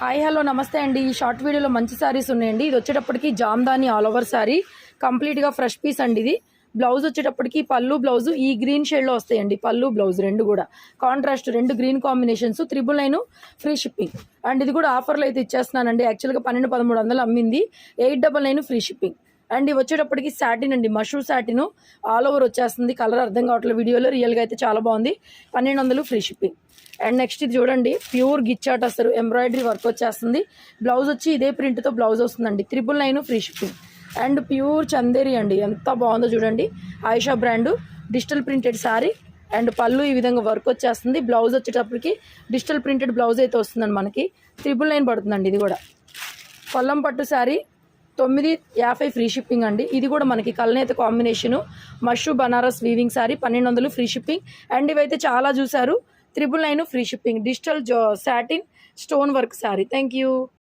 Hi hello నమస్తే అండి. ఈ షార్ట్ వీడియోలో మంచి శారీస్ ఉన్నాయండి. ఇది వచ్చేటప్పటికి జామ్దాని ఆల్ ఓవర్ శారీ, కంప్లీట్గా ఫ్రెష్ పీస్ అండి. ఇది బ్లౌజ్ వచ్చేటప్పటికి పళ్ళు బ్లౌజ్ ఈ గ్రీన్ షేడ్లో వస్తాయండి. పళ్ళు బ్లౌజ్ రెండు కూడా కాంట్రాస్ట్, రెండు green combinations, 999 free shipping. And ఇది కూడా ఆఫర్లో అయితే ఇచ్చేస్తున్నానండి. యాక్చువల్గా 1200-1300 అమ్మింది, 899 ఫ్రీ షిప్పింగ్. అండ్ ఇవి వచ్చేటప్పటికి సాటిన్ అండి, మష్రూమ్ సాటిన్ ఆల్ ఓవర్ వచ్చేస్తుంది. కలర్ అర్థం కావట్లేదు వీడియోలో, రియల్గా అయితే చాలా బాగుంది. 1200 ఫ్రీ షిప్పింగ్. అండ్ నెక్స్ట్ ఇది చూడండి, ప్యూర్ గిచ్చాట్ వస్తారు, ఎంబ్రాయిడరీ వర్క్ వచ్చేస్తుంది. బ్లౌజ్ వచ్చి ఇదే ప్రింట్తో బ్లౌజ్ వస్తుందండి, 999 free shipping. And pure Chanderi అండి, ఎంత బాగుందో చూడండి. Ayesha brand digital printed sari. And పళ్ళు ఈ విధంగా వర్క్ వచ్చేస్తుంది. బ్లౌజ్ వచ్చేటప్పటికి డిజిటల్ ప్రింటెడ్ బ్లౌజ్ అయితే వస్తుందండి మనకి. 999 పడుతుందండి. ఇది కూడా కొల్లం పట్టు శారీ, 950 ఫ్రీ షిప్పింగ్ అండి. ఇది కూడా మనకి కల్నేత combination, mashru Banaras weaving sari, 1200 free shipping. And ఇవైతే చాలా చూసారు, 999 free shipping. Digital satin stone work sari. Thank you.